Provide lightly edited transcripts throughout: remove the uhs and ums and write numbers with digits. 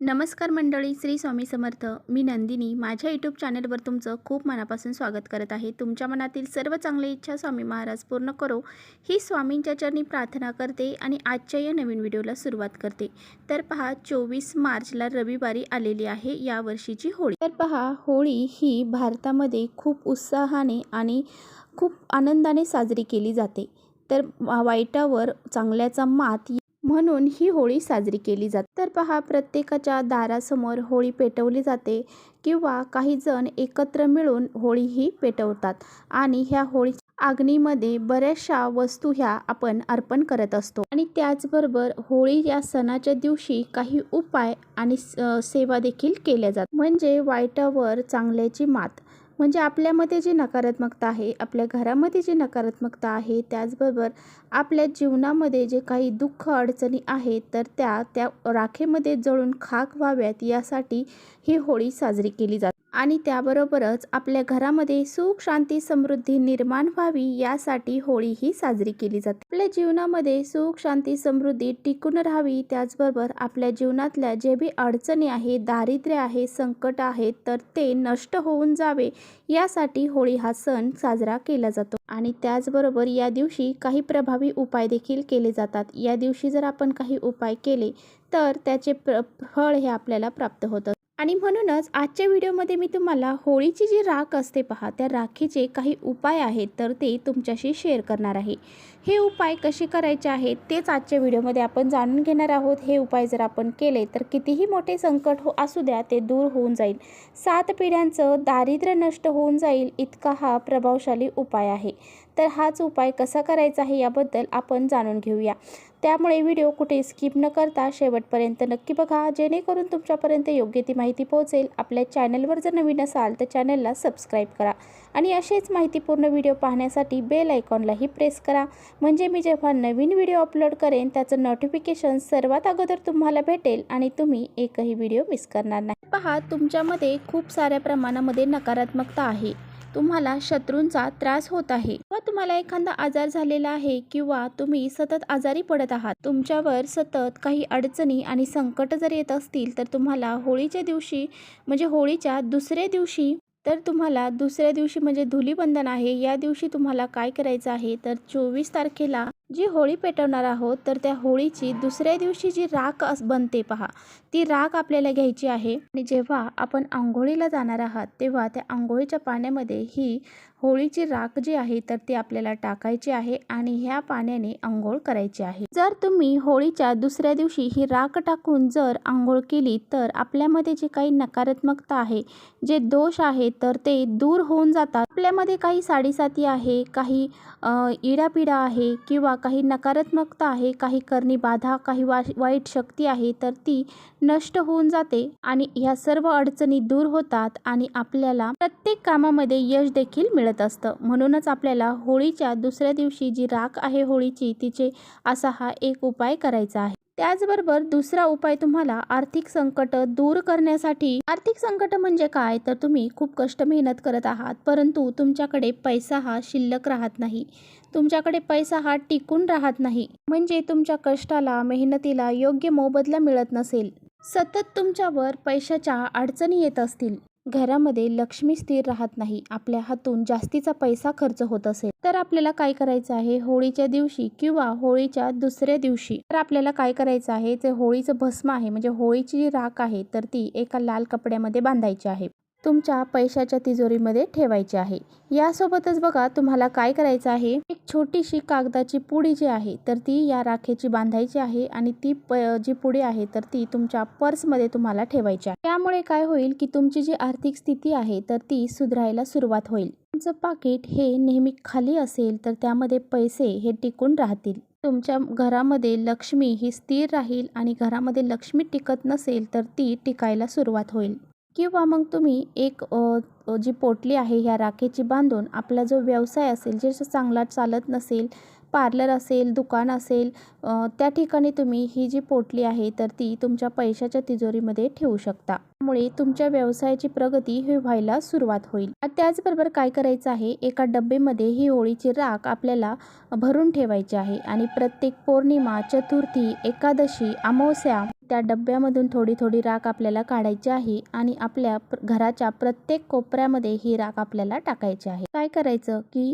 नमस्कार मंडळी, श्री स्वामी समर्थ. मी नंदिनी माझ्या यूट्यूब चॅनलवर तुमचं खूप मनापासून स्वागत करत आहे. तुमच्या मनातील सर्व चांगली इच्छा स्वामी महाराज पूर्ण करो ही स्वामींच्या चरणी प्रार्थना करते आणि आजच्या या नवीन व्हिडिओला सुरुवात करते. तर पहा, 24 मार्चला रविवारी आलेली आहे या वर्षीची होळी. तर पहा, होळी ही भारतामध्ये खूप उत्साहाने आणि खूप आनंदाने साजरी केली जाते. तर वाईटावर चांगल्याचा मात म्हणून ही होळी साजरी केली जाते. तर पहा, प्रत्येकाच्या दारासमोर होळी पेटवली जाते किंवा काही जण एकत्र मिळून होळी ही पेटवतात आणि ह्या होळी अग्नीमध्ये बऱ्याचशा वस्तू ह्या आपण अर्पण करत असतो. आणि त्याचबरोबर होळी या सणाच्या दिवशी काही उपाय आणि सेवा देखील केल्या जातात. म्हणजे वाईटावर चांगल्याची मात, म्हणजे आपल्यामध्ये जी नकारात्मकता आहे, आपल्या घरामध्ये जी नकारात्मकता आहे, त्याचबरोबर आपल्या जीवनामध्ये जे काही दुःख अडचणी आहेत तर त्या राखेमध्ये जळून खाक व्हाव्यात यासाठी ही होळी साजरी केली जाते. आणि त्याबरोबरच आपल्या घरामध्ये सुख शांती समृद्धी निर्माण व्हावी यासाठी होळी ही साजरी केली जाते. आपल्या जीवनामध्ये सुख शांती समृद्धी टिकून राहावी, त्याचबरोबर आपल्या जीवनातल्या जे बी अडचणी आहेत, दारिद्र्य आहे, संकट आहेत तर ते नष्ट होऊन जावे यासाठी होळी हा सण साजरा केला जातो. आणि त्याचबरोबर या दिवशी काही प्रभावी उपाय देखील केले जातात. या दिवशी जर आपण काही उपाय केले तर त्याचे फळ हे आपल्याला प्राप्त होतं. आणि म्हणूनच आजच्या व्हिडिओमध्ये मी तुम्हाला होळीची जी राख असते पहा, त्या राखीचे काही उपाय आहेत तर ते तुमच्याशी शेअर करणार आहे. हे उपाय कसे करायचे आहेत तेच आजच्या व्हिडिओमध्ये आपण जाणून घेणार आहोत. हे उपाय जर आपण केले तर कितीही मोठे संकट असू द्या ते दूर होऊन जाईल. 7 पिढ्यांचं दारिद्र्य नष्ट होऊन जाईल इतका हा प्रभावशाली उपाय आहे. तर हाच उपाय कसा करायचा आहे याबद्दल आपण जाणून घेऊया. त्यामुळे व्हिडिओ कुठे स्किप न करता शेवटपर्यंत नक्की बघा, जेणेकरून तुमच्यापर्यंत योग्य ती माहिती पोहोचेल. आपल्या चॅनलवर जर नवीन असाल तर चॅनलला सबस्क्राईब करा आणि असेच माहितीपूर्ण व्हिडिओ पाहण्यासाठी बेल आयकॉनलाही प्रेस करा, म्हणजे मी जेव्हा नवीन व्हिडिओ अपलोड करेन त्याचं नोटिफिकेशन सर्वात अगोदर तुम्हाला भेटेल आणि तुम्ही एकही व्हिडिओ मिस करणार नाही. पहा, तुमच्यामध्ये खूप साऱ्या प्रमाणामध्ये नकारात्मकता आहे, तुम्हाला शत्रूंचा त्रास होत आहे व तुम्हाला एखादा आजार झालेला आहे किंवा तुम्ही सतत आजारी पडत आहात, तुमच्यावर सतत काही अडचणी आणि संकट जर येत असतील तर तुम्हाला होळीच्या दिवशी म्हणजे होळीच्या दुसऱ्या दिवशी म्हणजे धुलीवंदन आहे, या दिवशी तुम्हाला काय करायचं आहे तर 24 तारखेला जी होळी पेटवणार आहोत तर त्या होळीची दुसऱ्या दिवशी जी राख बनते पहा, ती राख आपल्याला घ्यायची आहे. आणि जेव्हा आपण आंघोळीला जाणार आहात तेव्हा त्या आंघोळीच्या पाण्यामध्ये ही होळीची राख जी आहे तर ती आपल्याला टाकायची आहे आणि ह्या पाण्याने आंघोळ करायची आहे. जर तुम्ही होळीच्या दुसऱ्या दिवशी ही राख टाकून जर आंघोळ केली तर आपल्यामध्ये जे काही नकारात्मकता आहे, जे दोष आहे तर ते दूर होऊन जातात. आपल्यामध्ये काही साडीसाती आहे, काही इडापिडा आहे किंवा काही नकारात्मकता आहे, काही करणी बाधा, काही वाईट शक्ती आहे तर ती नष्ट होऊन जाते आणि ह्या सर्व अडचणी दूर होतात आणि आपल्याला प्रत्येक कामामध्ये यश देखील मिळत असतं. म्हणूनच आपल्याला होळीच्या दुसऱ्या दिवशी जी राख आहे होळीची तिचे असा हा एक उपाय करायचा आहे. त्याचबरोबर दुसरा उपाय तुम्हाला आर्थिक संकट दूर करण्यासाठी. आर्थिक संकट म्हणजे काय तर तुम्ही खूप कष्ट मेहनत करत आहात परंतु तुमच्याकडे पैसा हा शिल्लक राहत नाही, तुमच्याकडे पैसा हा टिकून राहत नाही, म्हणजे तुमच्या कष्टाला मेहनतीला योग्य मोबदला मिळत नसेल, सतत तुमच्यावर पैशाच्या अडचणी येत असतील, घरामध्ये लक्ष्मी स्थिर राहत नाही, आपल्या हातून जास्तीचा पैसा खर्च होत असेल तर आपल्याला काय करायचं आहे, होळीच्या दिवशी किंवा होळीच्या दुसऱ्या दिवशी तर आपल्याला काय करायचं आहे, ते होळीचं भस्म आहे म्हणजे होळीची जी राख आहे तर ती एका लाल कपड्यामध्ये बांधायची आहे, तुमच्या पैशाच्या तिजोरीमध्ये ठेवायची आहे. यासोबतच बघा तुम्हाला काय करायचं आहे, एक छोटीशी कागदाची पुडी जी आहे तर ती या राखेची बांधायची आहे आणि ती जी पुडी आहे तर ती तुमच्या पर्समध्ये तुम्हाला ठेवायची आहे. त्यामुळे काय होईल की तुमची जी आर्थिक स्थिती आहे तर ती सुधारायला सुरुवात होईल. तुमचं पाकिट हे नेहमी खाली असेल तर त्यामध्ये पैसे हे टिकून राहतील, तुमच्या घरामध्ये लक्ष्मी ही स्थिर राहील आणि घरामध्ये लक्ष्मी टिकत नसेल तर ती टिकायला सुरुवात होईल. किंवा मग तुम्ही एक जी पोटली आहे ह्या राखेची बांधून आपला जो व्यवसाय असेल, जे चांगला चालत नसेल, पार्लर असेल, दुकान असेल, त्या ठिकाणी तुम्ही ही जी पोटली आहे तर ती तुमच्या पैशाच्या तिजोरीमध्ये ठेवू शकता. त्यामुळे तुमच्या व्यवसायाची प्रगती ही व्हायला सुरुवात होईल. त्याचबरोबर काय करायचं आहे, एका डब्बेमध्ये ही होळीची राख आपल्याला भरून ठेवायची आहे आणि प्रत्येक पौर्णिमा, चतुर्थी, एकादशी, अमावस्या त्या डब्यामधून थोडी थोडी राख आपल्याला काढायची आहे आणि आपल्या घराच्या प्रत्येक कोपऱ्यामध्ये ही राख आपल्याला टाकायची आहे. काय करायचं की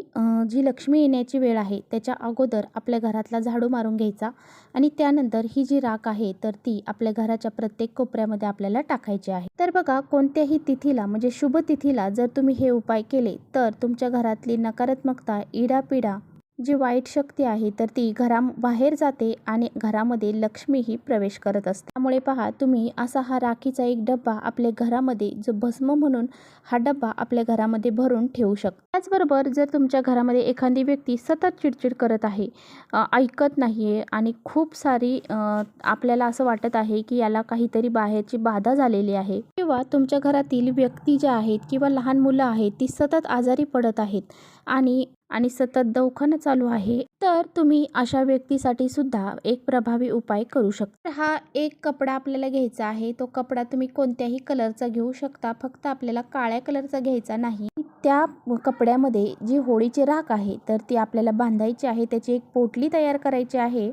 जी लक्ष्मी येण्याची वेळ आहे त्याच्या अगोदर आपल्या घरातला झाडू मारून घ्यायचा आणि त्यानंतर ही जी राख आहे तर ती आपल्या घराच्या प्रत्येक कोपऱ्यामध्ये आपल्याला टाकायची आहे. तर बघा, कोणत्याही तिथीला म्हणजे शुभ तिथीला जर तुम्ही हे उपाय केले तर तुमच्या घरातली नकारात्मकता, इडापिडा, जी वाईट शक्ती आहे तर ती घराबाहेर जाते आणि घरामध्ये लक्ष्मीही प्रवेश करत असते. त्यामुळे पहा, तुम्ही असा हा राखीचा एक डब्बा आपल्या घरामध्ये जो भस्म म्हणून हा डब्बा आपल्या घरामध्ये भरून ठेवू शकता. त्याचबरोबर जर तुमच्या घरामध्ये एखादी व्यक्ती सतत चिडचिड करत आहे, ऐकत नाहीये आणि खूप सारी आपल्याला असं वाटत आहे की याला काहीतरी बाहेरची बाधा झालेली आहे, किंवा तुमच्या घरातील व्यक्ती ज्या आहेत किंवा लहान मुलं आहेत ती सतत आजारी पडत आहेत आणि सतत दवाखाना चालू आहे, तर तुम्ही अशा व्यक्तीसाठी सुद्धा एक प्रभावी उपाय करू शकता. हा एक कपडा आपल्याला घ्यायचा आहे. तो कपडा तुम्ही कोणत्याही कलरचा घेऊ शकता, फक्त आपल्याला काळ्या कलरचा घ्यायचा नाही. त्या कपड्यामध्ये जी होळीची राख आहे तर ती आपल्याला बांधायची आहे, त्याची एक पोटली तयार करायची आहे.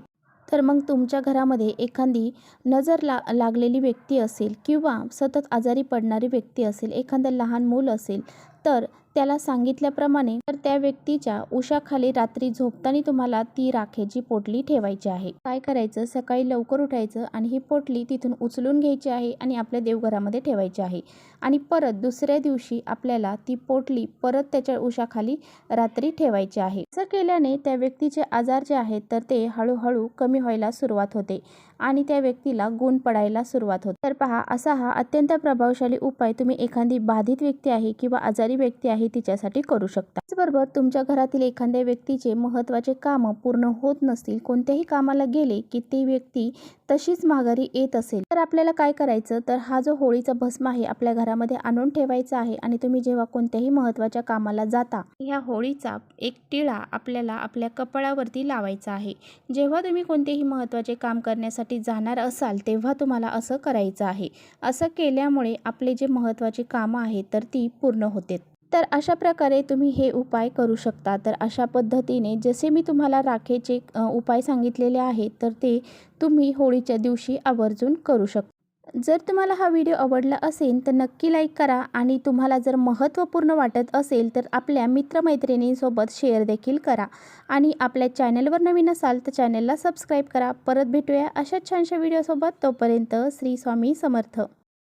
तर मग तुमच्या घरामध्ये एखादी नजर लागलेली व्यक्ती असेल किंवा सतत आजारी पडणारी व्यक्ती असेल, एखादं लहान मूल असेल, तर त्याला सांगितल्याप्रमाणे तर त्या व्यक्तीच्या उशाखाली रात्री झोपताना तुम्हाला ती राखेची पोटली ठेवायची आहे. काय करायचं, सकाळी लवकर उठायचं आणि ही पोटली तिथून उचलून घ्यायची आहे आणि आपल्या देवघरामध्ये ठेवायची आहे आणि परत दुसऱ्या दिवशी आपल्याला ती पोटली परत त्याच्या उशाखाली रात्री ठेवायची आहे. असं केल्याने त्या व्यक्तीचे आजार जे आहेत तर ते हळूहळू कमी व्हायला सुरुवात होते आणि त्या व्यक्तीला गुण पडायला सुरुवात होते. तर पहा, असा हा अत्यंत प्रभावशाली उपाय तुम्ही एखादी बाधित व्यक्ती आहे किंवा आजारी व्यक्ती आहे तिच्यासाठी करू शकता. त्याचबरोबर तुमच्या घरातील एखाद्या व्यक्तीचे महत्त्वाचे कामं पूर्ण होत नसतील, कोणत्याही कामाला गेले की ती व्यक्ती तशीच माघारी येत असेल, तर आपल्याला काय करायचं, तर हा जो होळीचा भस्म आहे आपल्या घरामध्ये आणून ठेवायचा आहे आणि तुम्ही जेव्हा कोणत्याही महत्त्वाच्या कामाला जाता ह्या होळीचा एक टिळा आपल्याला आपल्या कपाळावरती लावायचा आहे. जेव्हा तुम्ही कोणतेही महत्त्वाचे काम करण्यासाठी जाणार असाल तेव्हा तुम्हाला असं करायचं आहे. असं केल्यामुळे आपले जे महत्त्वाचे कामं आहेत तर ती पूर्ण होते. तर अशा प्रकारे तुम्ही हे उपाय करू शकता. तर अशा पद्धतीने जसे मी तुम्हाला राखेचे उपाय सांगितलेले आहेत तर ते तुम्ही होळीच्या दिवशी आवर्जून करू शकता. जर तुम्हाला हा व्हिडिओ आवडला असेल तर नक्की लाईक करा आणि तुम्हाला जर महत्त्वपूर्ण वाटत असेल तर आपल्या मित्रमैत्रिणींसोबत शेअर देखील करा आणि आपल्या चॅनलवर नवीन असाल तर चॅनलला सबस्क्राईब करा. परत भेटूया अशाच छानशा व्हिडिओसोबत. तोपर्यंत श्री स्वामी समर्थ.